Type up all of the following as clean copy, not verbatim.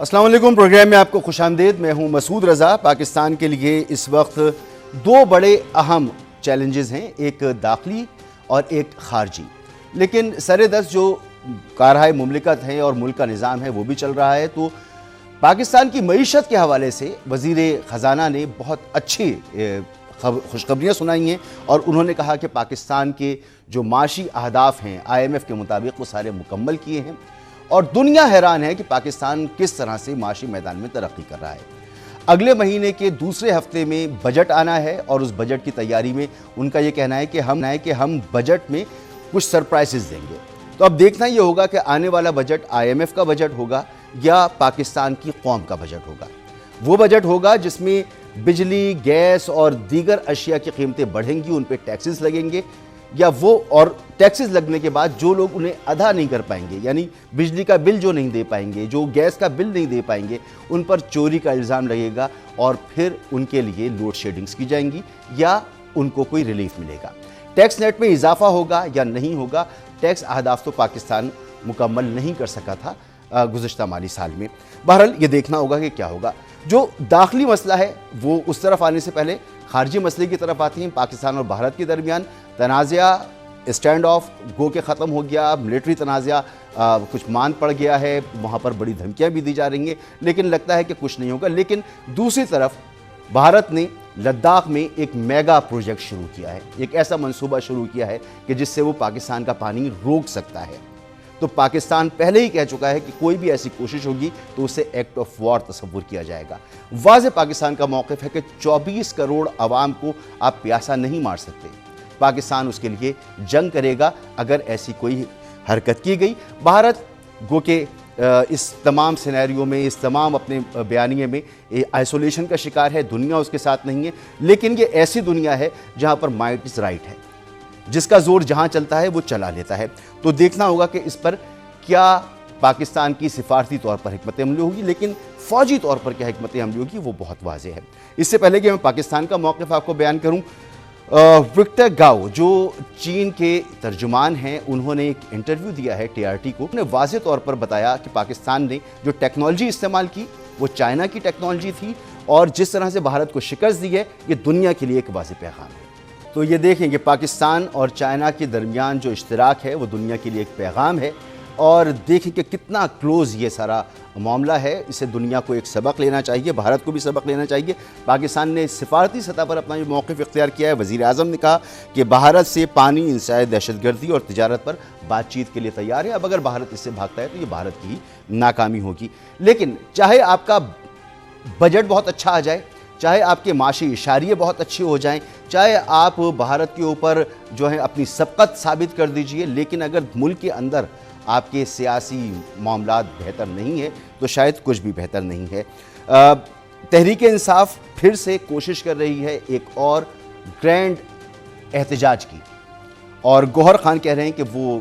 السلام علیکم، پروگرام میں آپ کو خوش آمدید۔ میں ہوں مسعود رضا۔ پاکستان کے لیے اس وقت دو بڑے اہم چیلنجز ہیں، ایک داخلی اور ایک خارجی، لیکن سر دست جو کارہائے مملکت ہے اور ملک کا نظام ہے وہ بھی چل رہا ہے۔ تو پاکستان کی معیشت کے حوالے سے وزیر خزانہ نے بہت اچھی خوشخبریاں سنائی ہیں اور انہوں نے کہا کہ پاکستان کے جو معاشی اہداف ہیں IMF کے مطابق وہ سارے مکمل کیے ہیں، اور دنیا حیران ہے کہ پاکستان کس طرح سے معاشی میدان میں ترقی کر رہا ہے۔ اگلے مہینے کے دوسرے ہفتے میں بجٹ آنا ہے اور اس بجٹ کی تیاری میں ان کا یہ کہنا ہے کہ ہم بجٹ میں کچھ سرپرائزز دیں گے۔ تو اب دیکھنا یہ ہوگا کہ آنے والا بجٹ IMF کا بجٹ ہوگا یا پاکستان کی قوم کا بجٹ ہوگا۔ وہ بجٹ ہوگا جس میں بجلی، گیس اور دیگر اشیاء کی قیمتیں بڑھیں گی، ان پہ ٹیکسز لگیں گے، یا وہ اور ٹیکسز لگنے کے بعد جو لوگ انہیں ادا نہیں کر پائیں گے، یعنی بجلی کا بل جو نہیں دے پائیں گے، جو گیس کا بل نہیں دے پائیں گے، ان پر چوری کا الزام لگے گا اور پھر ان کے لیے لوڈ شیڈنگز کی جائیں گی یا ان کو کوئی ریلیف ملے گا۔ ٹیکس نیٹ میں اضافہ ہوگا یا نہیں ہوگا، ٹیکس اہداف تو پاکستان مکمل نہیں کر سکا تھا گزشتہ مالی سال میں۔ بہرحال یہ دیکھنا ہوگا کہ کیا ہوگا۔ جو داخلی مسئلہ ہے وہ اس طرف آنے سے پہلے خارجی مسئلے کی طرف آتے ہیں۔ پاکستان اور بھارت کے درمیان تنازعہ اسٹینڈ آف گو کے ختم ہو گیا، ملٹری تنازعہ کچھ مان پڑ گیا ہے، وہاں پر بڑی دھمکیاں بھی دی جا رہی ہیں، لیکن لگتا ہے کہ کچھ نہیں ہوگا۔ لیکن دوسری طرف بھارت نے لداخ میں ایک میگا پروجیکٹ شروع کیا ہے، ایک ایسا منصوبہ شروع کیا ہے کہ جس سے وہ پاکستان کا پانی روک سکتا ہے۔ تو پاکستان پہلے ہی کہہ چکا ہے کہ کوئی بھی ایسی کوشش ہوگی تو اسے ایکٹ آف وار تصور کیا جائے گا۔ واضح پاکستان کا موقف ہے کہ 24 کروڑ عوام کو آپ پیاسا نہیں مار سکتے، پاکستان اس کے لیے جنگ کرے گا اگر ایسی کوئی حرکت کی گئی۔ بھارت گو کہ اس تمام سینیریو میں، اس تمام اپنے بیانیے میں آئسولیشن کا شکار ہے، دنیا اس کے ساتھ نہیں ہے، لیکن یہ ایسی دنیا ہے جہاں پر مائٹ از رائٹ ہے، جس کا زور جہاں چلتا ہے وہ چلا لیتا ہے۔ تو دیکھنا ہوگا کہ اس پر کیا پاکستان کی سفارتی طور پر حکمت عملی ہوگی، لیکن فوجی طور پر کیا حکمت عملی ہوگی وہ بہت واضح ہے۔ اس سے پہلے کہ میں پاکستان کا موقف آپ کو بیان کروں، وکٹر گاؤ جو چین کے ترجمان ہیں، انہوں نے ایک انٹرویو دیا ہے TRT کو، انہوں نے واضح طور پر بتایا کہ پاکستان نے جو ٹیکنالوجی استعمال کی وہ چائنا کی ٹیکنالوجی تھی، اور جس طرح سے بھارت کو شکست دی ہے یہ دنیا کے لیے ایک واضح پیغام ہے۔ تو یہ دیکھیں کہ پاکستان اور چائنا کے درمیان جو اشتراک ہے وہ دنیا کے لیے ایک پیغام ہے، اور دیکھیں کہ کتنا کلوز یہ سارا معاملہ ہے۔ اسے دنیا کو ایک سبق لینا چاہیے، بھارت کو بھی سبق لینا چاہیے۔ پاکستان نے سفارتی سطح پر اپنا یہ موقف اختیار کیا ہے۔ وزیر اعظم نے کہا کہ بھارت سے پانی، انسداد دہشت گردی اور تجارت پر بات چیت کے لیے تیار ہے۔ اب اگر بھارت اس سے بھاگتا ہے تو یہ بھارت کی ناکامی ہوگی۔ لیکن چاہے آپ کا بجٹ بہت اچھا آ جائے، چاہے آپ کے معاشی اشاریے بہت اچھے ہو جائیں، چاہے آپ بھارت کے اوپر جو ہے اپنی سبقت ثابت کر دیجئے، لیکن اگر ملک کے اندر آپ کے سیاسی معاملات بہتر نہیں ہیں تو شاید کچھ بھی بہتر نہیں ہے۔ تحریک انصاف پھر سے کوشش کر رہی ہے ایک اور گرینڈ احتجاج کی، اور گوہر خان کہہ رہے ہیں کہ وہ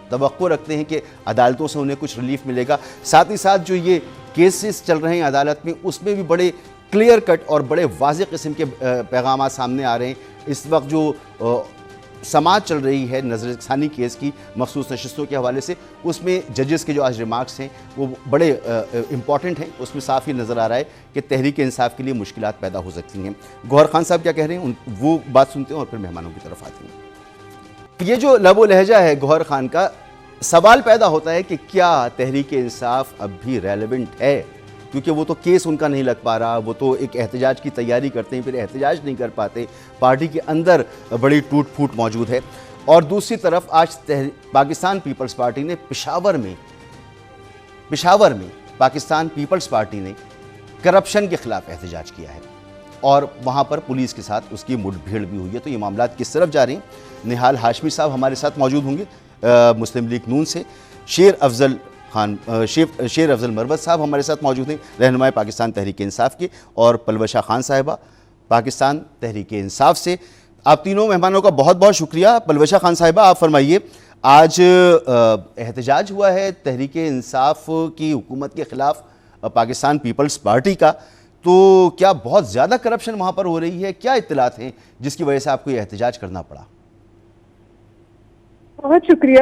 توقع رکھتے ہیں کہ عدالتوں سے انہیں کچھ ریلیف ملے گا۔ ساتھ ہی ساتھ جو یہ کیسز چل رہے ہیں عدالت میں، اس میں بھی بڑے کلیئر کٹ اور بڑے واضح قسم کے پیغامات سامنے آ رہے ہیں۔ اس وقت جو سماعت چل رہی ہے نظر ثانی کیس کی مخصوص نشستوں کے حوالے سے، اس میں ججز کے جو آج ریمارکس ہیں وہ بڑے امپورٹنٹ ہیں۔ اس میں صاف ہی نظر آ رہا ہے کہ تحریک انصاف کے لیے مشکلات پیدا ہو سکتی ہیں۔ گوہر خان صاحب کیا کہہ رہے ہیں وہ بات سنتے ہیں اور پھر مہمانوں کی طرف آتے ہیں۔ یہ جو لب و لہجہ ہے گوہر خان کا، سوال پیدا ہوتا ہے کہ کیا تحریک انصاف اب بھی ریلیونٹ ہے، کیونکہ وہ تو کیس ان کا نہیں لگ پا رہا، وہ تو ایک احتجاج کی تیاری کرتے ہیں پھر احتجاج نہیں کر پاتے، پارٹی کے اندر بڑی ٹوٹ پھوٹ موجود ہے۔ اور دوسری طرف آج پاکستان پیپلز پارٹی نے پشاور میں پاکستان پیپلز پارٹی نے کرپشن کے خلاف احتجاج کیا ہے، اور وہاں پر پولیس کے ساتھ اس کی مڈ بھیڑ بھی ہوئی ہے۔ تو یہ معاملات کس طرف جا رہے ہیں؟ نہال ہاشمی صاحب ہمارے ساتھ موجود ہوں گے مسلم لیگ نون سے، شیر افضل مروت صاحب ہمارے ساتھ موجود ہیں رہنمائے پاکستان تحریک انصاف کے، اور پلوشہ خان صاحبہ پاکستان تحریک انصاف سے۔ آپ تینوں مہمانوں کا بہت بہت شکریہ۔ پلوشہ خان صاحبہ آپ فرمائیے، آج احتجاج ہوا ہے تحریک انصاف کی حکومت کے خلاف پاکستان پیپلز پارٹی کا، تو کیا بہت زیادہ کرپشن وہاں پر ہو رہی ہے؟ کیا اطلاعات ہیں جس کی وجہ سے آپ کو یہ احتجاج کرنا پڑا؟ بہت شکریہ۔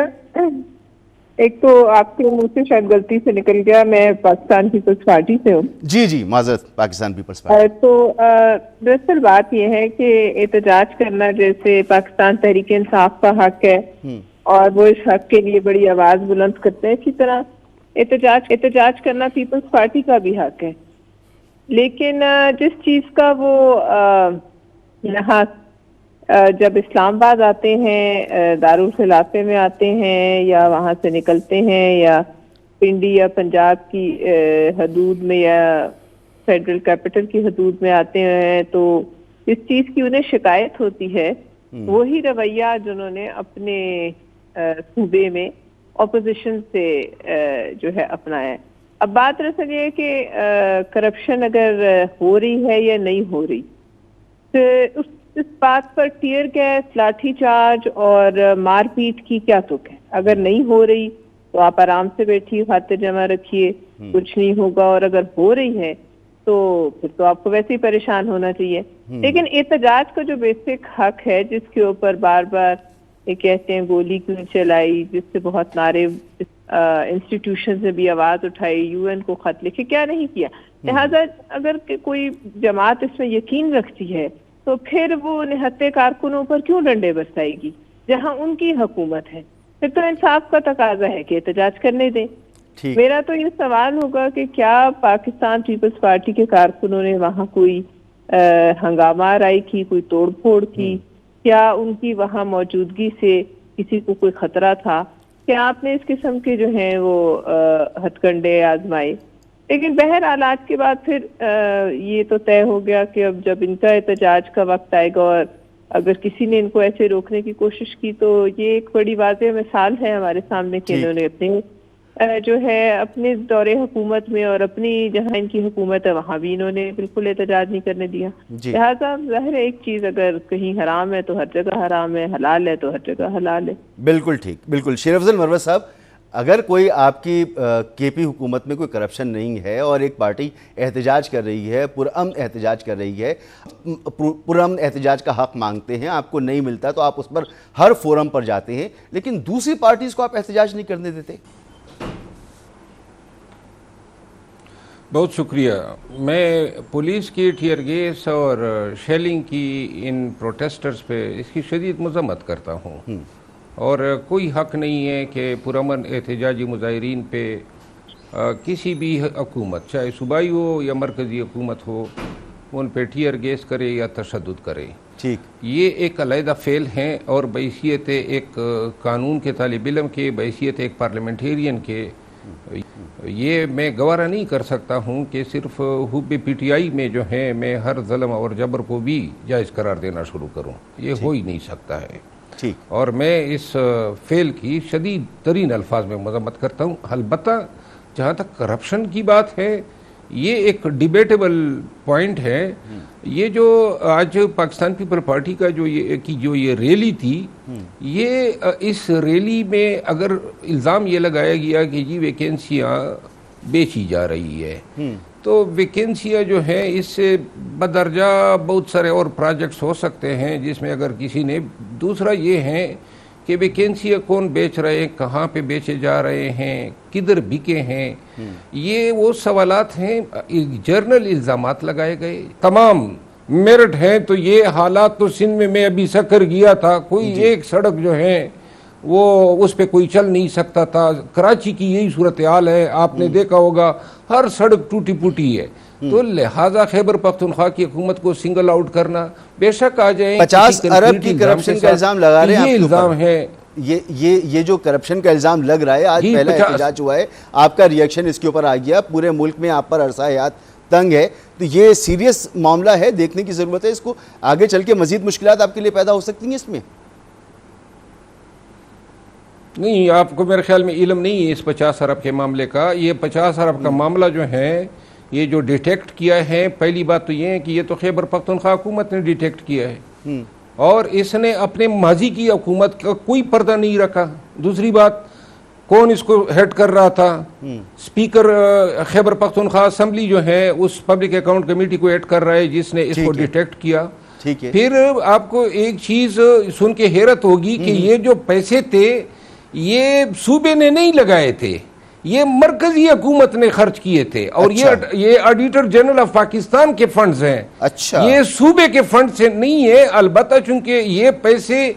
ایک تو آپ کے منہ سے شاید غلطی سے نکل گیا، میں پاکستان پیپلز پارٹی سے ہوں. جی معذرت، پاکستان پیپلز پارٹی. تو دراصل بات یہ ہے کہ احتجاج کرنا جیسے پاکستان تحریک انصاف کا حق ہے اور وہ اس حق کے لیے بڑی آواز بلند کرتے ہیں، اسی طرح احتجاج کرنا پیپلز پارٹی کا بھی حق ہے. لیکن جس چیز کا وہ یہاں جب اسلام آباد آتے ہیں، دارالخلافے میں آتے ہیں یا وہاں سے نکلتے ہیں یا پنڈی یا پنجاب کی حدود میں یا فیڈرل کیپٹل کی حدود میں آتے ہیں، تو اس چیز کی انہیں شکایت ہوتی ہے. وہی رویہ جنہوں نے اپنے صوبے میں اپوزیشن سے جو ہے اپنایا ہے. اب بات دراصل یہ ہے کہ کرپشن اگر ہو رہی ہے یا نہیں ہو رہی، تو اس بات پر ٹیئر گیس، لاٹھی چارج اور مار پیٹ کی کیا تک ہے. اگر نہیں ہو رہی تو آپ آرام سے بیٹھیے، خاطر جمع رکھیے، کچھ نہیں ہوگا. اور اگر ہو رہی ہے تو پھر تو آپ کو ویسے ہی پریشان ہونا چاہیے. لیکن احتجاج کا جو بیسک حق ہے، جس کے اوپر بار بار یہ کہتے ہیں گولی کیوں چلائی، جس سے بہت نعرے انسٹیٹیوشن سے بھی آواز اٹھائی، یو این کو خط لکھے، کیا نہیں کیا. لہٰذا اگر کوئی جماعت اس میں یقین رکھتی ہے تو پھر وہ نہتے کارکنوں پر کیوں ڈنڈے برسائے گی جہاں ان کی حکومت ہے. پھر تو انصاف کا تقاضا ہے کہ احتجاج کرنے دیں. میرا تو یہ سوال ہوگا کہ کیا پاکستان پیپلز پارٹی کے کارکنوں نے وہاں کوئی ہنگامہ آرائی کی، کوئی توڑ پھوڑ کی؟ کیا ان کی وہاں موجودگی سے کسی کو کوئی خطرہ تھا؟ کیا آپ نے اس قسم کے جو ہیں وہ ہتھ کنڈے آزمائے؟ لیکن بہرحال آج کے بعد پھر یہ تو طے ہو گیا کہ اب جب ان کا احتجاج کا وقت آئے گا اور اگر کسی نے ان کو ایسے روکنے کی کوشش کی تو یہ ایک بڑی واضح مثال ہے ہمارے سامنے کہ انہوں نے اپنے جو ہے اپنے دور حکومت میں اور اپنی جہاں ان کی حکومت ہے وہاں بھی انہوں نے بالکل احتجاج نہیں کرنے دیا. لہٰذا ظاہر ہے ایک چیز اگر کہیں حرام ہے تو ہر جگہ حرام ہے، حلال ہے تو ہر جگہ حلال ہے. بالکل ٹھیک، بالکل. شیر افضل مروت صاحب، اگر کوئی آپ کی کے پی حکومت میں کوئی کرپشن نہیں ہے اور ایک پارٹی احتجاج کر رہی ہے، پرامن احتجاج کر رہی ہے، پرامن احتجاج کا حق مانگتے ہیں، آپ کو نہیں ملتا تو آپ اس پر ہر فورم پر جاتے ہیں، لیکن دوسری پارٹیز کو آپ احتجاج نہیں کرنے دیتے. بہت شکریہ. میں پولیس کی ٹیئر گیس اور شیلنگ کی ان پروٹیسٹرز پہ اس کی شدید مذمت کرتا ہوں. اور کوئی حق نہیں ہے کہ پرامن احتجاجی مظاہرین پہ کسی بھی حکومت، چاہے صوبائی ہو یا مرکزی حکومت ہو، ان پہ ٹیئر گیس کرے یا تشدد کرے. یہ ایک علیحدہ فعل ہیں اور بحیثیت ایک قانون کے طالب علم کے، بحیثیت ایک پارلیمنٹیرین کے، یہ میں گوارہ نہیں کر سکتا ہوں کہ صرف حب پی ٹی آئی میں جو ہے میں ہر ظلم اور جبر کو بھی جائز قرار دینا شروع کروں. یہ ہو ہی نہیں سکتا ہے. اور میں اس فعل کی شدید ترین الفاظ میں مذمت کرتا ہوں. البتہ جہاں تک کرپشن کی بات ہے، یہ ایک ڈیبیٹیبل پوائنٹ ہے. یہ جو آج پاکستان پیپل پارٹی کا جو یہ ریلی تھی، یہ اس ریلی میں اگر الزام یہ لگایا گیا کہ جی ویکینسیاں بیچی جا رہی ہے، تو ویکینسیاں جو ہیں اس سے بدرجہ بہت سارے اور پروجیکٹس ہو سکتے ہیں جس میں اگر کسی نے. دوسرا یہ ہے کہ ویکینسیاں کون بیچ رہے ہیں، کہاں پہ بیچے جا رہے ہیں، کدھر بکے ہیں، یہ وہ سوالات ہیں. جرنل الزامات لگائے گئے، تمام میرٹ ہیں. تو یہ حالات تو سندھ میں ابھی سکر گیا تھا، کوئی ایک سڑک جو ہے وہ اس پہ کوئی چل نہیں سکتا تھا. کراچی کی یہی صورتحال ہے، آپ نے دیکھا ہوگا ہر سڑک ٹوٹی پوٹی ہے. تو لہٰذا خیبر پختونخوا کی حکومت کو سنگل آؤٹ کرنا، بے شک آ جائیں 50 ارب کی کرپشن کا الزام لگا رہے ہیں. یہ الزام ہے، یہ جو کرپشن کا الزام لگ رہا ہے، آج پہلا احتجاج ہوا ہے، آپ کا ریئیکشن اس کے اوپر آ گیا. پورے ملک میں آپ پر عرصہ حیات تنگ ہے، تو یہ سیریس معاملہ ہے، دیکھنے کی ضرورت ہے. اس کو آگے چل کے مزید مشکلات آپ کے لیے پیدا ہو سکتی ہیں اس میں. نہیں، آپ کو میرے خیال میں علم نہیں ہے اس 50 ارب کے معاملے کا. یہ 50 ارب کا معاملہ جو ہے، یہ جو ڈیٹیکٹ کیا ہے، پہلی بات تو یہ ہے کہ یہ تو خیبر پختونخوا حکومت نے ڈیٹیکٹ کیا ہے اور اس نے اپنے ماضی کی حکومت کا کوئی پردہ نہیں رکھا. دوسری بات، کون اس کو ہیڈ کر رہا تھا؟ اسپیکر خیبر پختونخوا اسمبلی جو ہے اس پبلک اکاؤنٹ کمیٹی کو ہیڈ کر رہا ہے جس نے اس کو ڈیٹیکٹ کیا. پھر آپ کو ایک چیز سن کے حیرت ہوگی کہ یہ جو پیسے تھے یہ صوبے نے نہیں لگائے تھے, یہ مرکزی حکومت نے خرچ کیے تھے, اور یہ آڈیٹر جنرل آف پاکستان کے فنڈز ہیں. اچھا, یہ صوبے کے فنڈ سے نہیں ہے. البتہ چونکہ یہ پیسے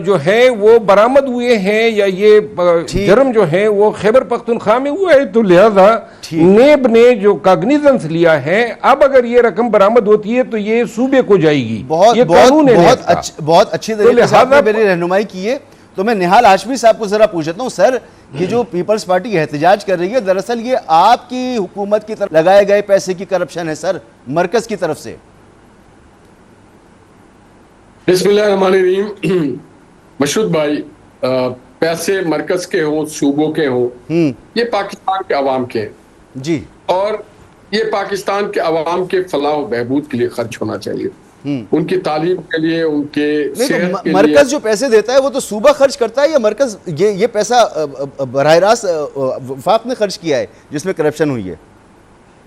جو ہیں وہ برآمد ہوئے ہیں, یا یہ جرم جو ہے وہ خیبر پختونخوا میں ہوا ہے, تو لہذا نیب نے جو کاگنیزنس لیا ہے, اب اگر یہ رقم برآمد ہوتی ہے تو یہ صوبے کو جائے گی. بہت اچھی طریقے سے آپ نے میری رہنمائی کی ہے. تو میں نہال ہاشمی صاحب کو ذرا پوچھتا ہوں, سر یہ جو پیپلز پارٹی احتجاج کر رہی ہے, دراصل یہ آپ کی حکومت کی طرف لگائے گئے پیسے کی کرپشن ہے سر, مرکز کی طرف سے؟ بسم اللہ الرحمن الرحیم. مشہود بھائی, پیسے مرکز کے ہوں, صوبوں کے ہوں, یہ پاکستان کے عوام کے ہیں جی, اور یہ پاکستان کے عوام کے فلاح و بہبود کے لیے خرچ ہونا چاہیے, ان کی تعلیم کے لیے, ان کے صحت کے لیے. مرکز جو پیسے دیتا ہے وہ تو صوبہ خرچ کرتا ہے, یا مرکز یہ پیسہ براہ راست وفاق نے خرچ کیا ہے جس میں کرپشن ہوئی ہے؟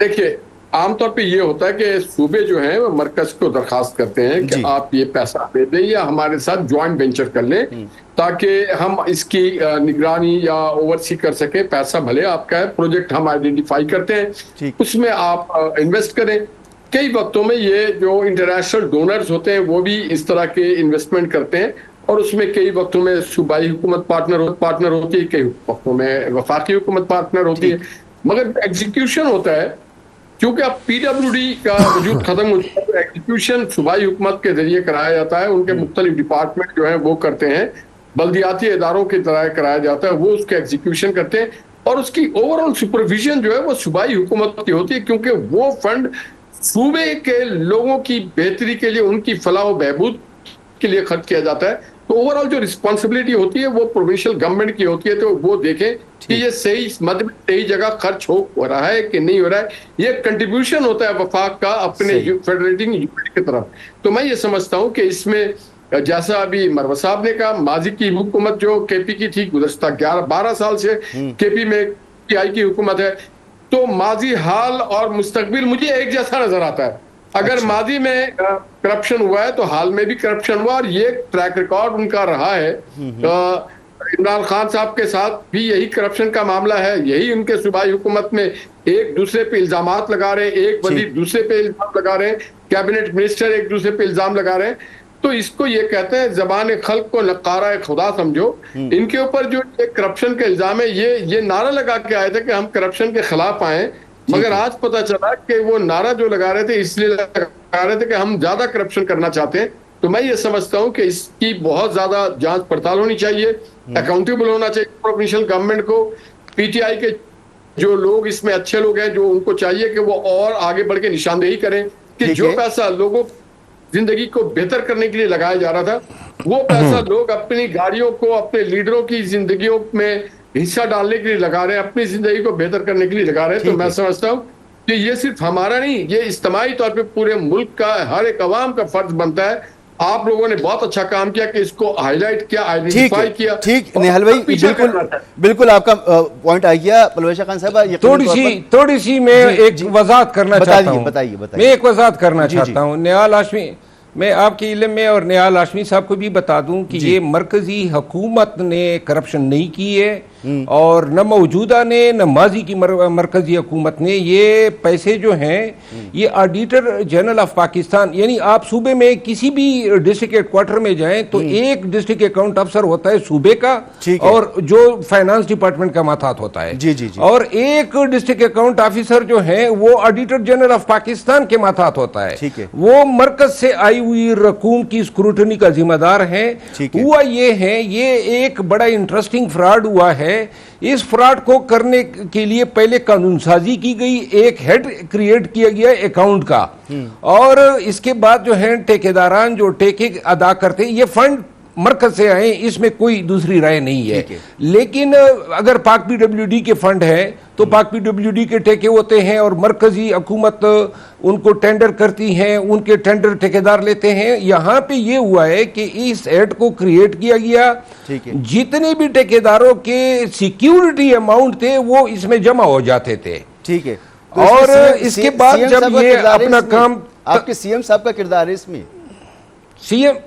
دیکھیے, عام طور پہ یہ ہوتا ہے کہ صوبے جو ہیں وہ مرکز کو درخواست کرتے ہیں کہ آپ یہ پیسہ دے دیں یا ہمارے ساتھ جوائنٹ وینچر کر لیں تاکہ ہم اس کی نگرانی یا اوورسی کر سکیں. پیسہ بھلے آپ کا ہے, پروجیکٹ ہم آئیڈینٹیفائی کرتے ہیں, اس میں آپ انویسٹ کریں. کئی وقتوں میں یہ جو انٹرنیشنل ڈونرز ہوتے ہیں وہ بھی اس طرح کے انویسٹمنٹ کرتے ہیں, اور اس میں کئی وقتوں میں صوبائی حکومت پارٹنر ہوتی ہے, کئی وقتوں میں وفاقی حکومت پارٹنر ہوتی ہے. مگر ایگزیکیوشن ہوتا ہے, کیونکہ اب پی ڈبلیو ڈی کا وجود ختم ہو چکا ہے, ایگزیکیوشن صوبائی حکومت کے ذریعے کرایا جاتا ہے. ان کے مختلف ڈپارٹمنٹ جو ہیں وہ کرتے ہیں, بلدیاتی اداروں کے ذریعے کرایا جاتا ہے, وہ اس کے ایگزیکیوشن کرتے ہیں, اور اس کی اوور آل سپرویژن جو ہے وہ صوبائی حکومت کی ہوتی ہے, کیونکہ وہ فنڈ صوبے کے لوگوں کی بہتری کے لیے, ان کی فلاح و بہبود کے لیے خرچ کیا جاتا ہے. تو اوور آل جو رسپانسبلٹی ہوتی ہے وہ پروونشل گورنمنٹ کی ہوتی ہے, تو وہ دیکھیں کہ یہ صحیح جگہ خرچ ہو رہا ہے کہ نہیں ہو رہا ہے. یہ کنٹریبیوشن ہوتا ہے وفاق کا اپنے فیڈریٹنگ یونٹ کی طرف. تو میں یہ سمجھتا ہوں کہ اس میں جیسا ابھی مروہ صاحب نے کہا, ماضی کی حکومت جو کے پی کی تھی, گزشتہ 12 سال سے کے پی میں پی آئی کی حکومت ہے, تو ماضی, حال اور مستقبل مجھے ایک جیسا نظر آتا ہے. اگر ماضی میں کرپشن ہوا ہے تو حال میں بھی کرپشن ہوا, اور یہ ٹریک ریکارڈ ان کا رہا ہے. عمران خان صاحب کے ساتھ بھی یہی کرپشن کا معاملہ ہے, یہی ان کے صوبائی حکومت میں ایک دوسرے پہ الزامات لگا رہے ہیں, ایک وزیر دوسرے پہ الزام لگا رہے ہیں, کیبنٹ منسٹر ایک دوسرے پہ الزام لگا رہے ہیں. تو اس کو یہ کہتے ہیں زبان خلق کو نقارہ خدا سمجھو. ان کے اوپر جو کرپشن کا الزام ہے, یہ نعرہ لگا کے آئے تھے کہ ہم کرپشن کے خلاف آئیں, مگر آج پتہ چلا کہ وہ نعرہ جو لگا رہے تھے اس لیے لگا رہے تھے کہ ہم زیادہ کرپشن کرنا چاہتے ہیں. تو میں یہ سمجھتا ہوں کہ اس کی بہت زیادہ جانچ پڑتال ہونی چاہیے, اکاؤنٹیبل ہونا چاہیے پروونشل گورنمنٹ کو. پی ٹی آئی کے جو لوگ اس میں اچھے لوگ ہیں, جو ان کو چاہیے کہ وہ اور آگے بڑھ کے نشاندہی کریں کہ جو پیسہ لوگوں زندگی کو بہتر کرنے کے لیے لگایا جا رہا تھا, وہ پیسہ لوگ اپنی گاڑیوں کو, اپنے لیڈروں کی زندگیوں میں حصہ ڈالنے کے لیے لگا رہے ہیں, اپنی زندگی کو بہتر کرنے کے لیے لگا رہے ہیں. تو میں سمجھتا ہوں کہ یہ صرف ہمارا نہیں, یہ اجتماعی طور پہ پورے ملک کا, ہر ایک عوام کا فرض بنتا ہے. آپ لوگوں نے بہت اچھا کام کیا کہ اس کو ہائی لائٹ کیا, آئیڈینٹیفائی کیا. ٹھیک نہال بھائی, بالکل آپ کا پوائنٹ آ گیا. پرویشا خان صاحب, تھوڑی سی میں ایک وضاحت کرنا چاہتا ہوں. بتائیے. میں ایک وضاحت کرنا چاہتا ہوں. نہال ہاشمی, میں آپ کے علم میں اور نہال ہاشمی صاحب کو بھی بتا دوں کہ یہ مرکزی حکومت نے کرپشن نہیں کی ہے, اور نہ موجودہ نے نہ ماضی کی مرکزی حکومت نے. یہ پیسے جو ہیں یہ آڈیٹر جنرل آف پاکستان, یعنی آپ صوبے میں کسی بھی ڈسٹرکٹ ہیڈ کوارٹر میں جائیں تو ایک ڈسٹرکٹ اکاؤنٹ افسر ہوتا ہے صوبے کا, اور جو فائنانس ڈپارٹمنٹ کا ماتحت ہوتا ہے, اور ایک ڈسٹرکٹ اکاؤنٹ آفیسر جو ہیں وہ آڈیٹر جنرل آف پاکستان کے ماتحت ہوتا ہے. وہ مرکز سے آئی ہوئی رقوم کی اسکروٹنی کا ذمہ دار ہے. ہوا یہ ہے, یہ ایک بڑا انٹرسٹنگ فراڈ ہوا ہے. اس فراڈ کو کرنے کے لیے پہلے قانون سازی کی گئی, ایک ہیڈ کریٹ کیا گیا اکاؤنٹ کا, اور اس کے بعد جو ہیں ٹھیکیداران جو ٹیکے ادا کرتے ہیں, یہ فنڈ مرکز سے آئے, اس میں کوئی دوسری رائے نہیں ہے. لیکن اگر پاک پی ڈبلیو ڈی کے فنڈ ہے تو پاک پی ڈبلیو ڈی کے ٹیکے ہوتے ہیں, اور مرکزی حکومت ان کو ٹینڈر کرتی ہیں, ان کے ٹینڈر ٹھیکیدار لیتے ہیں. یہاں پہ یہ ہوا ہے کہ اس ایڈ کو کریٹ کیا گیا, جتنے بھی ٹھیکیداروں کے سیکیورٹی اماؤنٹ تھے وہ اس میں جمع ہو جاتے تھے. ٹھیک ہے, اور اس کے بعد جب یہ اپنا کام, آپ کے سی ایم صاحب کا کردار ہے اس میں, سی ایم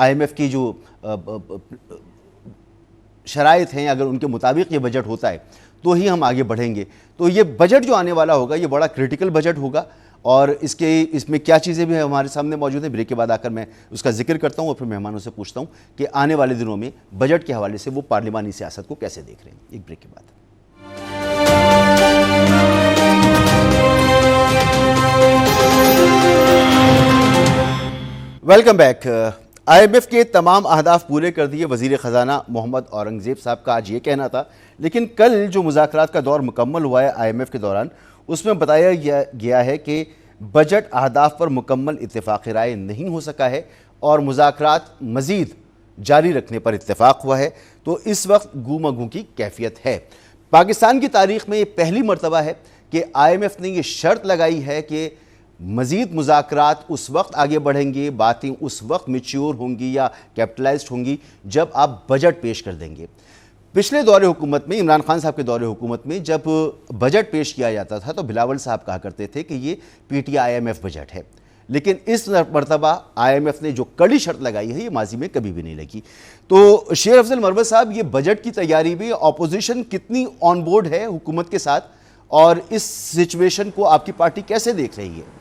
IMF کی جو شرائط ہیں اگر ان کے مطابق یہ بجٹ ہوتا ہے تو ہی ہم آگے بڑھیں گے. تو یہ بجٹ جو آنے والا ہوگا یہ بڑا کریٹیکل بجٹ ہوگا, اور اس میں کیا چیزیں بھی ہمارے سامنے موجود ہیں. بریک کے بعد آ کر میں اس کا ذکر کرتا ہوں اور پھر مہمانوں سے پوچھتا ہوں کہ آنے والے دنوں میں بجٹ کے حوالے سے وہ پارلیمانی سیاست کو کیسے دیکھ رہے ہیں. ایک بریک کے بعد. Welcome back. IMF کے تمام اہداف پورے کر دیے وزیر خزانہ محمد اورنگزیب صاحب کا آج یہ کہنا تھا, لیکن کل جو مذاکرات کا دور مکمل ہوا ہے IMF کے دوران اس میں بتایا گیا ہے کہ بجٹ اہداف پر مکمل اتفاق رائے نہیں ہو سکا ہے اور مذاکرات مزید جاری رکھنے پر اتفاق ہوا ہے. تو اس وقت گو مگو کی کیفیت ہے. پاکستان کی تاریخ میں یہ پہلی مرتبہ ہے کہ IMF نے یہ شرط لگائی ہے کہ مزید مذاکرات اس وقت آگے بڑھیں گے, باتیں اس وقت میچیور ہوں گی یا کیپٹلائزڈ ہوں گی جب آپ بجٹ پیش کر دیں گے. پچھلے دور حکومت میں, عمران خان صاحب کے دور حکومت میں جب بجٹ پیش کیا جاتا تھا تو بلاول صاحب کہا کرتے تھے کہ یہ PTI IMF بجٹ ہے, لیکن اس مرتبہ IMF نے جو کڑی شرط لگائی ہے یہ ماضی میں کبھی بھی نہیں لگی. تو شیر افضل مروت صاحب, یہ بجٹ کی تیاری میں اپوزیشن کتنی آن بورڈ ہے حکومت کے ساتھ, اور اس سچویشن کو آپ کی پارٹی کیسے دیکھ رہی ہے؟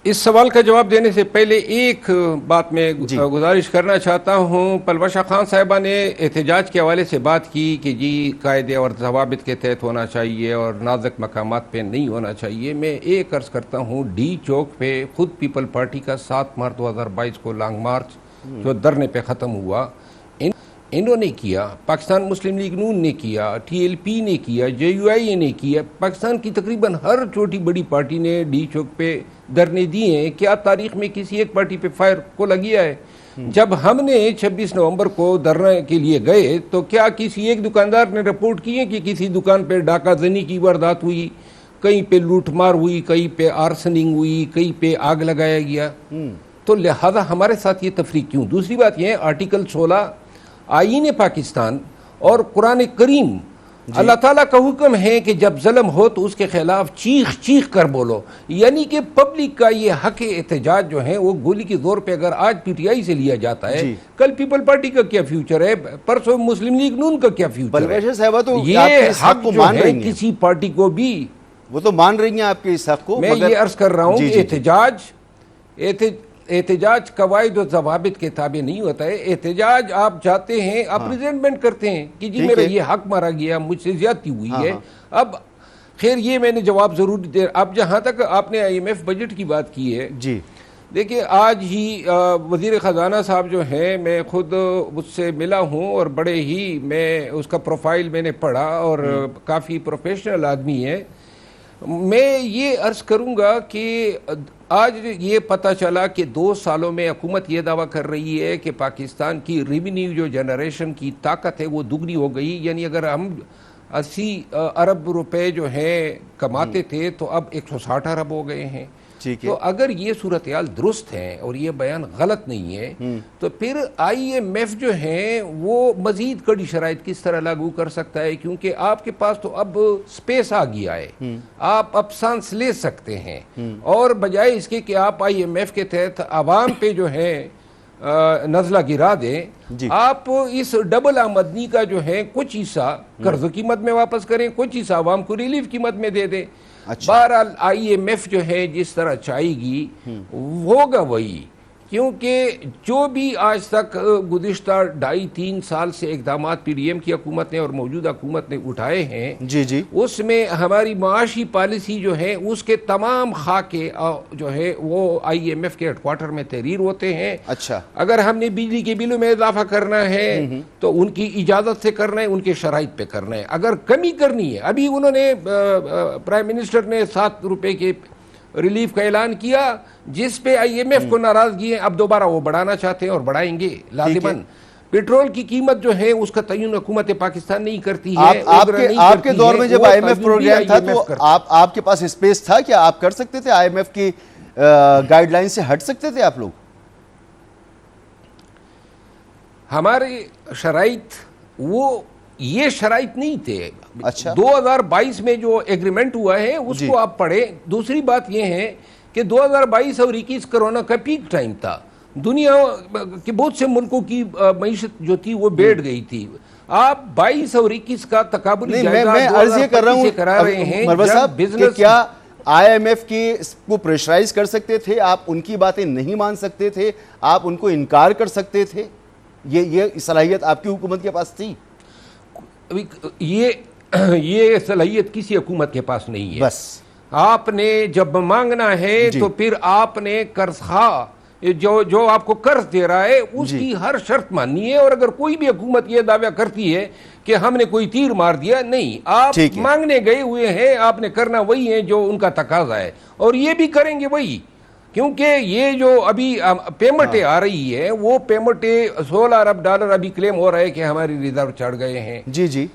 اس سوال کا جواب دینے سے پہلے ایک بات میں گزارش کرنا چاہتا ہوں. پلوشہ خان صاحبہ نے احتجاج کے حوالے سے بات کی کہ جی قاعدے اور ضوابط کے تحت ہونا چاہیے اور نازک مقامات پہ نہیں ہونا چاہیے. میں ایک عرض کرتا ہوں, ڈی چوک پہ خود پیپل پارٹی کا 7 مارچ 2022 کو لانگ مارچ جو دھرنے پہ ختم ہوا, انہوں نے کیا, پاکستان مسلم لیگ نون نے کیا, TLP نے کیا, JUI نے کیا, پاکستان کی تقریباً ہر چھوٹی بڑی پارٹی نے ڈی چوک پہ دھرنے دیے ہیں. کیا تاریخ میں کسی ایک پارٹی پہ فائر کو لگیا ہے؟ جب ہم نے 26 نومبر کو دھرنے کے لیے گئے تو کیا کسی ایک دکاندار نے رپورٹ کی ہے کہ کسی دکان پہ ڈاکہ زنی کی واردات ہوئی, کہیں پہ لوٹ مار ہوئی, کہیں پہ آرسننگ ہوئی, کہیں پہ آگ لگایا گیا؟ تو لہذا ہمارے ساتھ یہ تفریق کیوں؟ دوسری بات یہ ہے, آرٹیکل 16 آئین پاکستان اور قرآن کریم, اللہ تعالیٰ کا حکم ہے کہ جب ظلم ہو تو اس کے خلاف چیخ چیخ کر بولو. یعنی کہ پبلک کا یہ حق احتجاج جو ہے وہ گولی کے زور پہ اگر آج PTI سے لیا جاتا ہے, کل پیپل پارٹی کا کیا فیوچر ہے, پرسوں مسلم لیگ نون کا کیا فیوچر ہے؟ یہ حق جو ہے کسی پارٹی کو بھی, وہ تو مان رہی ہیں آپ کے اس حق کو. میں یہ عرض کر رہا ہوں کہ احتجاج قواعد و ضوابط کے تابع نہیں ہوتا ہے. احتجاج آپ جاتے ہیں, آپ ریزنٹمنٹ کرتے ہیں کہ جی میرا یہ حق مارا گیا, مجھ سے زیادتی ہوئی ہے. اب خیر یہ میں نے جواب ضرور دے. اب جہاں تک آپ نے IMF بجٹ کی بات کی ہے, جی دیکھیں آج ہی وزیر خزانہ صاحب جو ہیں, میں خود اس سے ملا ہوں اور بڑے ہی میں اس کا پروفائل میں نے پڑھا اور کافی پروفیشنل آدمی ہے. میں یہ عرض کروں گا کہ آج یہ پتہ چلا کہ 2 سالوں میں حکومت یہ دعویٰ کر رہی ہے کہ پاکستان کی ریونیو جو جنریشن کی طاقت ہے وہ دگنی ہو گئی. یعنی اگر ہم 80 ارب روپے جو ہیں کماتے تھے تو اب 160 ارب ہو گئے ہیں. تو اگر یہ صورتحال درست ہے اور یہ بیان غلط نہیں ہے تو پھر IMF جو ہیں وہ مزید کڑی شرائط کس طرح لاگو کر سکتا ہے؟ کیونکہ آپ کے پاس تو اب سپیس آ گیا ہے, آپ اب سانس لے سکتے ہیں, اور بجائے اس کے کہ آپ IMF کے تحت عوام پہ جو ہے نزلہ گرا دیں, آپ اس ڈبل آمدنی کا جو ہے کچھ حصہ قرض قیمت میں واپس کریں, کچھ حصہ عوام کو ریلیف قیمت میں دے دیں. بہرحال IMF جو ہے جس طرح چاہے گی ہوگا وہی, کیونکہ جو بھی آج تک گزشتہ 2.5-3 سال سے اقدامات PDM کی حکومت نے اور موجودہ حکومت نے اٹھائے ہیں, اس میں ہماری معاشی پالیسی جو ہے اس کے تمام خاکے جو ہے وہ IMF کے ہیڈ کوارٹر میں تحریر ہوتے ہیں. اگر ہم نے بجلی کے بلوں میں اضافہ کرنا ہے تو ان کی اجازت سے کرنا ہے, ان کے شرائط پہ کرنا ہے. اگر کمی کرنی ہے, ابھی انہوں نے پرائم منسٹر نے 7 روپے کے ریلیف کا اعلان کیا جس پہ IMF کو ناراضگی ہے, اب دوبارہ وہ بڑھانا چاہتے ہیں اور بڑھائیں گے لازماً. پیٹرول کی قیمت جو ہے اس کا تعین حکومت پاکستان نہیں کرتی ہے. آپ کے دور میں جب IMF پروگرام تھا تو آپ کے پاس اسپیس تھا, کیا آپ کر سکتے تھے IMF کی گائیڈ لائن سے ہٹ سکتے تھے آپ لوگ؟ ہمارے شرائط وہ یہ شرائط نہیں تھے. اچھا 2022 میں جو ایگریمنٹ ہوا ہے اس کو آپ پڑھیں. دوسری بات یہ ہے کہ 2022 اور 21 کرونا کا پیک ٹائم تھا. دنیا کے بہت سے ملکوں کی معیشت جو تھی وہ بیٹھ گئی تھی. آپ 22 اور 21 کا تقابلی جائزہ میں عرض یہ کر رہا ہوں کرا رہے ہیں مروا صاحب کہ کیا آئی ایم ایف کی کو پریشرائز کر سکتے تھے آپ؟ ان کی باتیں نہیں مان سکتے تھے آپ؟ ان کو انکار کر سکتے تھے؟ یہ صلاحیت آپ کی حکومت کے پاس تھی؟ یہ صلاحیت کسی حکومت کے پاس نہیں ہے. بس آپ نے جب مانگنا ہے تو پھر آپ نے قرض خواہ جو آپ کو قرض دے رہا ہے اس کی ہر شرط ماننی ہے. اور اگر کوئی بھی حکومت یہ دعویٰ کرتی ہے کہ ہم نے کوئی تیر مار دیا، نہیں، آپ مانگنے گئے ہوئے ہیں، آپ نے کرنا وہی ہے جو ان کا تقاضا ہے اور یہ بھی کریں گے وہی. کیونکہ یہ جو ابھی پیمنٹیں آ رہی ہے وہ پیمنٹیں $16 ارب ابھی کلیم ہو رہا ہے کہ ہماری ریزرو چڑھ گئے ہیں. جی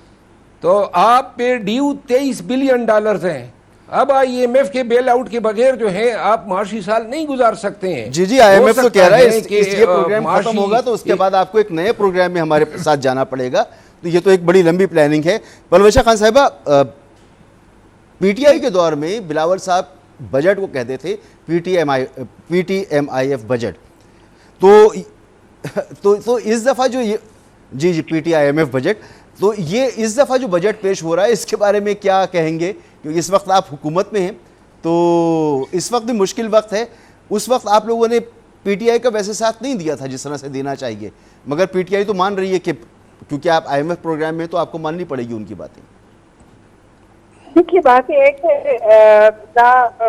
تو آپ پہ ڈیو $23 بلین ہیں. اب آئی ایم ایف کے بیل آؤٹ کے بغیر جو ہے آپ معاشی سال نہیں گزار سکتے ہیں. جی آئی ایم ایف تو کہہ رہا ہے یہ پروگرام ختم ہوگا تو اس کے بعد آپ کو ایک نئے پروگرام میں ہمارے ساتھ جانا پڑے گا. تو یہ تو ایک بڑی لمبی پلاننگ ہے. پرویشہ خان صاحبہ، پی ٹی آئی کے دور میں بلاول صاحب بجٹ کو کہتے تھے P T M I F budget. تو اس دفعہ جو یہ G P T I M F budget, تو یہ اس دفعہ جو بجٹ پیش ہو رہا ہے اس کے بارے میں کیا کہیں گے؟ کیونکہ اس وقت آپ حکومت میں ہیں تو اس وقت بھی مشکل وقت ہے. اس وقت آپ لوگوں نے پی ٹی آئی کا ویسے ساتھ نہیں دیا تھا جس طرح سے دینا چاہیے، مگر پی ٹی آئی تو مان رہی ہے کہ کیونکہ آپ آئی ایم ایف پروگرام میں تو آپ کو ماننی پڑے گی ان کی باتیں. دیکھیے بات یہ ہے کہ نہ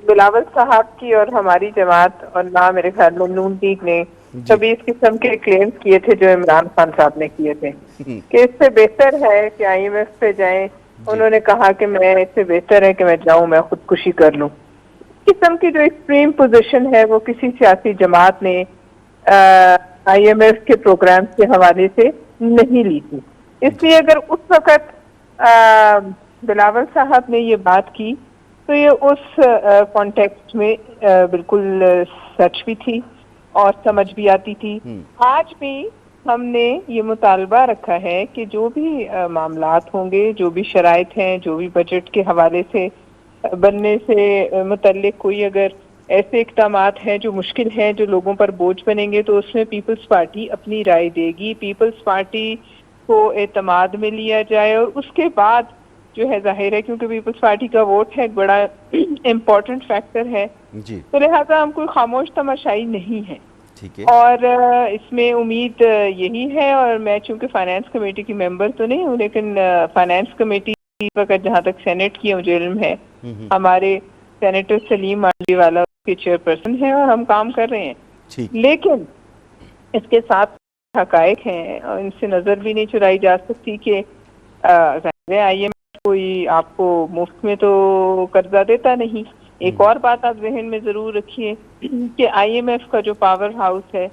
بلاول صاحب کی اور ہماری جماعت اور نہ میرے خیال میں نون لیگ نے کبھی اس قسم کے کلیمز کیے تھے جو عمران خان صاحب نے کیے تھے کہ اس سے بہتر ہے کہ آئی ایم ایف پہ جائیں. انہوں نے کہا کہ میں اس سے بہتر ہے کہ میں جاؤں، میں خودکشی کر لوں. اس قسم کی جو ایکسٹریم پوزیشن ہے وہ کسی سیاسی جماعت نے آئی ایم ایف کے پروگرام کے حوالے سے نہیں لی تھی. اس لیے اگر اس وقت بلاول صاحب نے یہ بات کی تو یہ اس کانٹیکسٹ میں بالکل سچ بھی تھی اور سمجھ بھی آتی تھی. آج بھی ہم نے یہ مطالبہ رکھا ہے کہ جو بھی معاملات ہوں گے، جو بھی شرائط ہیں، جو بھی بجٹ کے حوالے سے بننے سے متعلق کوئی اگر ایسے اقدامات ہیں جو مشکل ہیں، جو لوگوں پر بوجھ بنیں گے، تو اس میں پیپلز پارٹی اپنی رائے دے گی. پیپلز پارٹی کو اعتماد میں لیا جائے اور اس کے بعد جو ہے ظاہر ہے کیونکہ پیپلز پارٹی کا ووٹ ہے ایک بڑا امپورٹنٹ فیکٹر ہے، تو لہٰذا ہم کوئی خاموش تماشائی نہیں ہیں. اور اس میں امید یہی ہے، اور میں چونکہ فائنانس کمیٹی کی ممبر تو نہیں ہوں لیکن فائنانس کمیٹی وقت جہاں تک سینٹ کی مجھے علم ہے ہمارے سینیٹر سلیم مانڈی والا اس کے چیئر پرسن ہے اور ہم کام کر رہے ہیں. لیکن اس کے ساتھ حقائق ہیں اور ان سے نظر بھی نہیں چرائی جا سکتی کہ آئی ایم کوئی آپ کو مفت میں تو قرضہ دیتا نہیں. ایک اور بات آپ ذہن میں ضرور رکھیے کہ آئی ایم ایف کا جو پاور ہاؤس ہے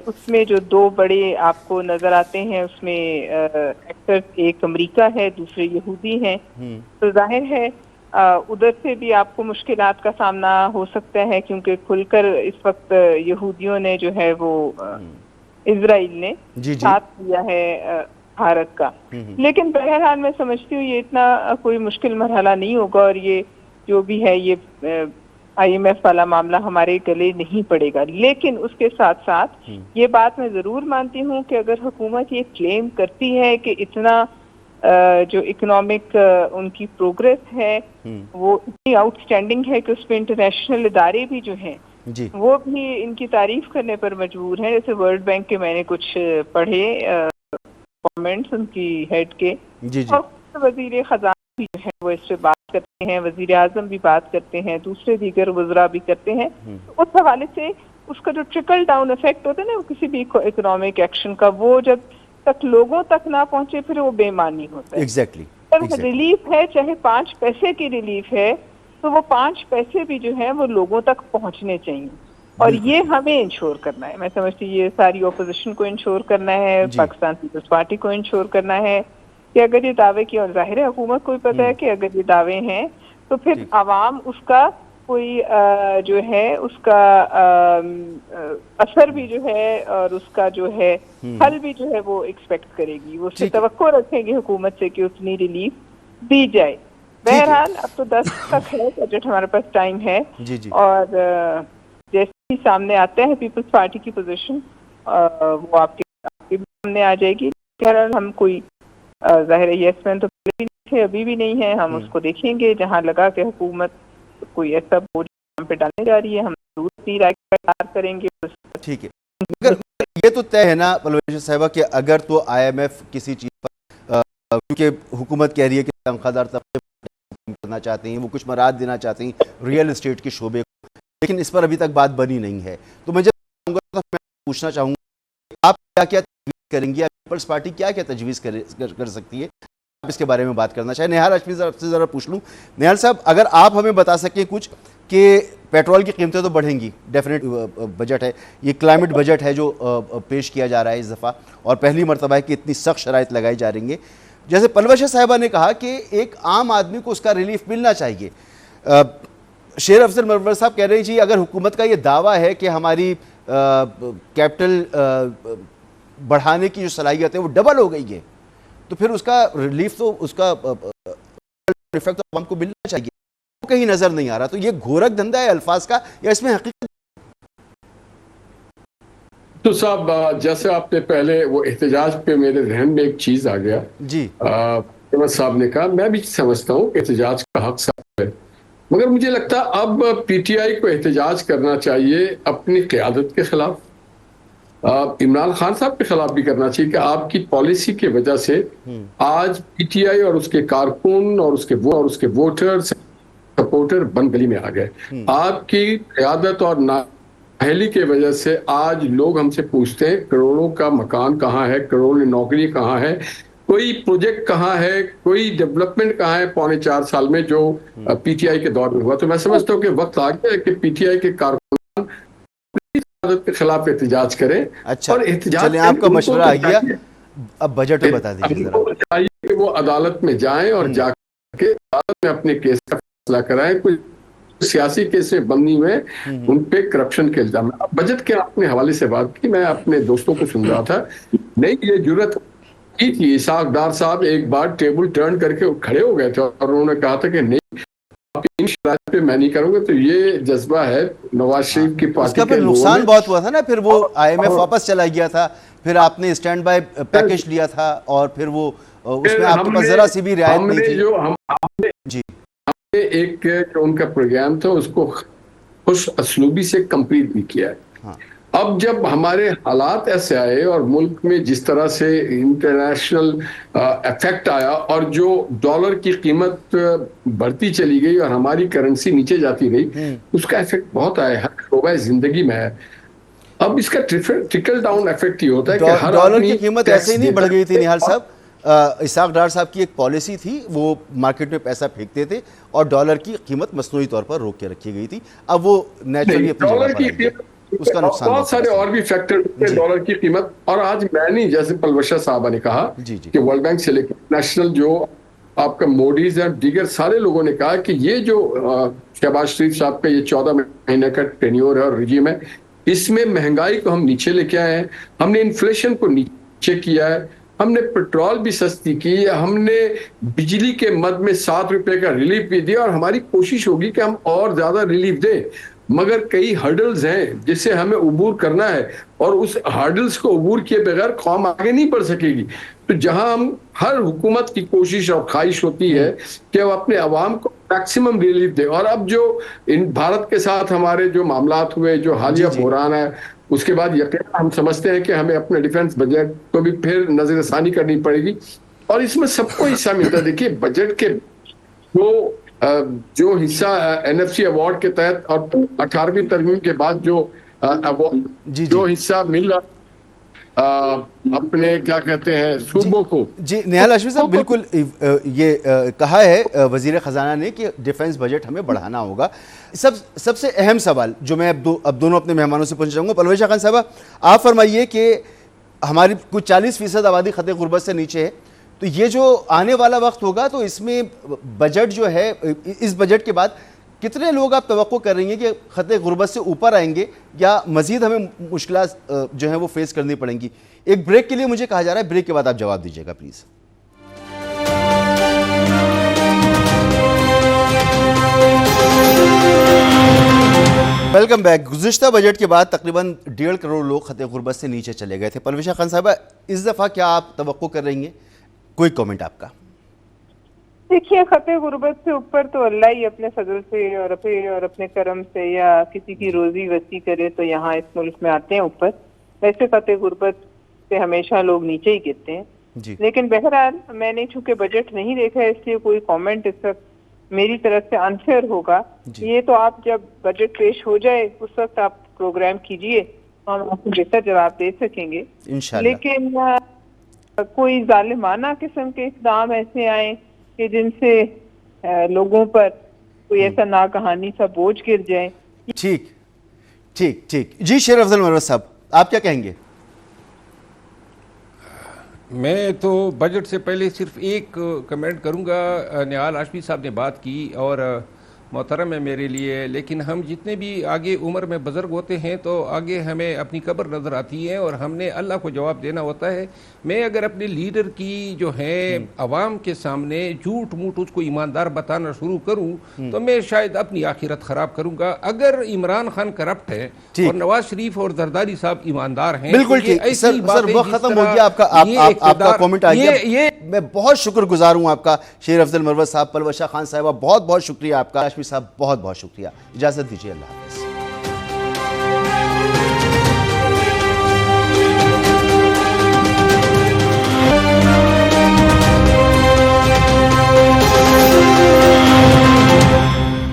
اس میں جو دو بڑے آپ کو نظر آتے ہیں اس میں ایکٹر ایک امریکہ ہے، دوسرے یہودی ہیں. تو ظاہر ہے ادھر سے بھی آپ کو مشکلات کا سامنا ہو سکتا ہے کیونکہ کھل کر اس وقت یہودیوں نے جو ہے وہ اسرائیل نے ساتھ دیا ہے بھارت کا. لیکن بہرحال میں سمجھتی ہوں یہ اتنا کوئی مشکل مرحلہ نہیں ہوگا اور یہ جو بھی ہے یہ آئی ایم ایف والا معاملہ ہمارے گلے نہیں پڑے گا. لیکن اس کے ساتھ ساتھ یہ بات میں ضرور مانتی ہوں کہ اگر حکومت یہ کلیم کرتی ہے کہ اتنا جو اکنامک ان کی پروگریس ہے وہ اتنی آؤٹ اسٹینڈنگ ہے کہ اس پہ انٹرنیشنل ادارے بھی جو ہیں وہ بھی ان کی تعریف کرنے پر مجبور ہیں. جیسے ورلڈ بینک کے میں نے کچھ پڑھے کامنٹس ان کی ہیڈ کے، اور وزیر خزانہ بھی جو ہے وہ اس پہ بات کرتے ہیں، وزیر اعظم بھی بات کرتے ہیں، دوسرے دیگر وزراء بھی کرتے ہیں. اس حوالے سے اس کا جو ٹرکل ڈاؤن افیکٹ ہوتا ہے نا کسی بھی اکنامک ایکشن کا، وہ جب تک لوگوں تک نہ پہنچے پھر وہ بے معنی ہوتا ہے. ریلیف ہے چاہے 5 پیسے کی ریلیف ہے تو وہ 5 پیسے بھی جو ہے وہ لوگوں تک پہنچنے چاہیے اور یہ ہمیں انشور کرنا ہے. میں سمجھتی یہ ساری اپوزیشن کو انشور کرنا ہے، پاکستان پیپلز پارٹی کو انشور کرنا ہے کہ اگر یہ دعوے کی، اور ظاہر ہے حکومت کو بھی پتہ ہے کہ اگر یہ دعوے ہیں تو پھر عوام اس کا کوئی جو ہے اس کا اثر بھی جو ہے اور اس کا جو ہے حل بھی جو ہے وہ ایکسپیکٹ کرے گی، وہ اس سے توقع رکھیں گے حکومت سے کہ اتنی ریلیف دی جائے. بہرحال اب تو 10 تک ہے بجٹ، ہمارے پاس ٹائم ہے، اور جیسے ہی سامنے آتا ہے پیپلز پارٹی کی پوزیشن وہ آپ کے سامنے آ جائے گی. بہرحال ہم کوئی ظاہر ہے یس مین تو پہلے بھی نہیں تھے، ابھی بھی نہیں ہے، ہم اس کو دیکھیں گے. جہاں لگا کہ حکومت کوئی ایسا بوجھ ہم پہ ڈالنے جا رہی ہے، ہم ضرور اپنی رائے کا اظہار کریں گے. ٹھیک ہے، مگر یہ تو طے ہے نا پلویش صاحبہ کہ اگر تو آئی ایم ایف کسی چیز پر کیونکہ حکومت کہہ رہی ہے کہ تنخواہ دار طبقے کرنا چاہتے ہیں، وہ کچھ مراعات دینا چاہتے ہیں ریئل اسٹیٹ کے شعبے کو، لیکن اس پر ابھی تک بات بنی نہیں ہے. تو میں جب پوچھنا چاہوں گا آپ کیا کیا تجویز کریں گے، پیپلز پارٹی کیا کیا تجویز کر سکتی ہے، آپ اس کے بارے میں بات کرنا چاہیں. نہال ہاشمی صاحب سے ذرا پوچھ لوں. نہال صاحب، اگر آپ ہمیں بتا سکیں کچھ کہ پیٹرول کی قیمتیں تو بڑھیں گی، ڈیفینیٹ بجٹ ہے یہ، کلائمیٹ بجٹ ہے جو پیش کیا جا رہا ہے اس دفعہ، اور پہلی مرتبہ ہے کہ اتنی سخت شرائط لگائی جا رہی ہیں. جیسے پلوشہ صاحبہ نے کہا کہ ایک عام آدمی کو اس کا ریلیف ملنا چاہیے. شیر افضل مرور صاحب کہہ رہے ہیں جی اگر حکومت کا یہ دعویٰ ہے کہ ہماری کیپٹل بڑھانے کی جو صلاحیت ہے وہ ڈبل ہو گئی ہے، تو پھر اس کا ریلیف تو اس کا افیکٹ عوام کو ملنا چاہیے، وہ کہیں نظر نہیں آ رہا. تو یہ گھورک دھندا ہے الفاظ کا یا اس میں حقیقت؟ تو صاحب جیسے آپ نے پہلے وہ احتجاج پہ میرے ذہن میں ایک چیز آ گیا جی احمد صاحب نے کہا، میں بھی سمجھتا ہوں کہ احتجاج کا حق صاحب ہے، مگر مجھے لگتا ہے اب پی ٹی آئی کو احتجاج کرنا چاہیے اپنی قیادت کے خلاف، عمران خان صاحب کے خلاف بھی کرنا چاہیے کہ آپ کی پالیسی کی وجہ سے آج پی ٹی آئی اور اس کے کارکن اور اس کے ووٹر سپورٹر بند گلی میں آ گئے. آپ کی قیادت اور نااہلی کی وجہ سے آج لوگ ہم سے پوچھتے ہیں کروڑوں کا مکان کہاں ہے، کروڑوں نوکری کہاں ہے، کوئی پروجیکٹ کہاں ہے، کوئی ڈیولپمنٹ کہاں ہے 4.25 سال میں جو پی ٹی آئی کے دور میں ہوا. تو میں سمجھتا ہوں کہ وقت آ گیا ہے کہ پی ٹی آئی کے کارکن کے خلاف احتجاج کریں. اچھا اور احتجاج چلیں، آپ کا مشورہ آ گیا، اب بجٹ میں بتا دیجیے ذرا. چاہیے کہ وہ عدالت میں جائیں اور جا کے عدالت میں اپنے کیس کا فیصلہ کرائیں. کوئی سیاسی کیس میں بندی ہوئے ان پہ کرپشن کے الزام. بجٹ کے اپنے حوالے سے بات کی، میں اپنے دوستوں کو سن رہا تھا، نہیں یہ جرت کی تھی. اسحاق ڈار صاحب ایک بار ٹیبل ٹرن کر کے کھڑے ہو گئے تھے اور انہوں نے کہا تھا کہ نہیں ان شرائط پہ میں نہیں کروں گا. تو یہ جذبہ ہے نواز شریف کی اس پارٹی کا کے پھر لوگوں نقصان میں. بہت ہوا تھا نا، پھر وہ آئی ایم ایف واپس چلا گیا تھا، پھر آپ نے اسٹینڈ بائی پیکج لیا تھا اور پھر وہ اس میں آپ کے پاس ذرا سی بھی رعایت نہیں تھی. جی ایک جو ان کا پروگرام تھا اس کو خوش اسلوبی سے کمپلیٹ بھی کیا ہے. اب جب ہمارے حالات ایسے آئے اور ملک میں جس طرح سے انٹرنیشنل ایفیکٹ آیا اور جو ڈالر کی قیمت بڑھتی چلی گئی اور ہماری کرنسی نیچے جاتی گئی، اس کا ایفیکٹ بہت آیا، ہر شعبہ زندگی میں ہے. اب اس کا ٹرکل ڈاؤن ایفیکٹ یہ ہوتا ہے کہ ہر ڈالر آدمی کی قیمت ایسے ہی نہیں بڑھ گئی تھی نہال صاحب. اسحاق ڈار صاحب کی ایک پالیسی تھی، وہ مارکیٹ میں پیسہ پھینکتے تھے اور ڈالر کی قیمت مصنوعی طور پر روک کے رکھی گئی تھی. اب وہ نیچرلی اپنی جگہ پر آئی ہے، اس کا نقصان بہت سارے اور بھی فیکٹر ڈالر کی قیمت. اور آج میں نہیں، جیسے پلوشہ صاحبہ نے کہا کہ ورلڈ بینک سے لے کے نیشنل جو آپ کا موڈیز اور دیگر سارے لوگوں نے کہا کہ یہ جو شہباز شریف صاحب کا یہ 14 مہینے کا ٹینیور ہے اور رجیم ہے، اس میں مہنگائی کو ہم نیچے لے کے آئے ہیں، ہم نے انفلیشن کو نیچے کیا ہے، ہم نے پیٹرول بھی سستی کی، ہم نے بجلی کے مد میں 7 روپے کا ریلیف بھی دیا، اور ہماری کوشش ہوگی کہ ہم اور زیادہ ریلیف دیں. مگر کئی ہرڈلز ہیں جس سے ہمیں عبور کرنا ہے، اور اس ہرڈلز کو عبور کیے بغیر قوم آگے نہیں بڑھ سکے گی. تو جہاں ہم ہر حکومت کی کوشش اور خواہش ہوتی ہے کہ وہ اپنے عوام کو میکسیمم ریلیف دے. اور اب جو بھارت کے ساتھ ہمارے جو معاملات ہوئے، جو حالیہ بحران ہے، اس کے بعد یقیناً ہم سمجھتے ہیں کہ ہمیں اپنے ڈیفنس بجٹ کو بھی پھر نظر ثانی کرنی پڑے گی، اور اس میں سب کو حصہ ملتا ہے. دیکھیے بجٹ کے جو حصہ این ایف سی ایوارڈ کے تحت اور 18ویں ترمیم کے بعد جو حصہ مل رہا اپنے کیا کہتے ہیں صوبوں کو. جی نہال ہاشمی صاحب، بالکل یہ کہا ہے وزیر خزانہ نے کہ ڈیفنس بجٹ ہمیں بڑھانا ہوگا. سب سے اہم سوال جو میں اب دونوں اپنے مہمانوں سے پوچھنا چاہوں گا، پلویش خان صاحبہ آپ فرمائیے کہ ہماری کچھ 40% آبادی خط غربت سے نیچے ہے، تو یہ جو آنے والا وقت ہوگا تو اس میں بجٹ جو ہے، اس بجٹ کے بعد کتنے لوگ آپ توقع کر رہی ہیں کہ خط غربت سے اوپر آئیں گے یا مزید ہمیں مشکلات جو ہیں وہ فیس کرنی پڑیں گی؟ ایک بریک کے لیے مجھے کہا جا رہا ہے، بریک کے بعد آپ جواب دیجیے گا پلیز۔ Welcome back. گزشتہ بجٹ کے بعد تقریباً 1.5 کروڑ لوگ خط غربت سے نیچے چلے گئے تھے۔ پرویشہ خان صاحبہ، اس دفعہ کیا آپ توقع کر رہی ہیں؟ کوئی کومنٹ آپ کا؟ دیکھیے، خط غربت سے اوپر تو اللہ ہی اپنے فضل سے اور اپنے کرم سے یا کسی کی روزی وسیع کرے تو یہاں اس ملک میں آتے ہیں اوپر۔ ویسے خط غربت سے ہمیشہ لوگ نیچے ہی گرتے ہیں جی، لیکن بہرحال میں نے چونکہ بجٹ نہیں دیکھا ہے، اس لیے کوئی کامنٹ اس وقت میری طرف سے انفیئر ہوگا۔ یہ تو آپ جب بجٹ پیش ہو جائے اس وقت آپ پروگرام کیجئے، ہم آپ کو بہتر جواب دے سکیں گے انشاءاللہ۔ لیکن کوئی ظالمانہ قسم کے اقدام ایسے آئیں کہ جن سے لوگوں پر کوئی ایسا ناگہانی سا بوجھ گر جائے۔ ٹھیک ٹھیک ٹھیک جی، شیر افضل مروت صاحب آپ کیا کہیں گے؟ میں تو بجٹ سے پہلے صرف ایک کمنٹ کروں گا۔ نہال ہاشمی صاحب نے بات کی اور محترم ہے میرے لیے، لیکن ہم جتنے بھی آگے عمر میں بزرگ ہوتے ہیں تو آگے ہمیں اپنی قبر نظر آتی ہے اور ہم نے اللہ کو جواب دینا ہوتا ہے۔ میں اگر اپنے لیڈر کی جو ہے عوام کے سامنے جھوٹ موٹ اس کو ایماندار بتانا شروع کروں تو میں شاید اپنی آخرت خراب کروں گا۔ اگر عمران خان کرپٹ ہے اور نواز شریف اور زرداری صاحب ایماندار ہیں، بالکل ٹھیک سر، وقت ختم ہو گیا آپ کا کومنٹ آ گیا۔ میں بہت شکر گزار ہوں آپ کا شیر افضل مروت صاحب، پلوشہ خان صاحبہ بہت بہت شکریہ آپ کا، ہاشمی صاحب بہت بہت شکریہ۔ اجازت دیجیے، اللہ حافظ۔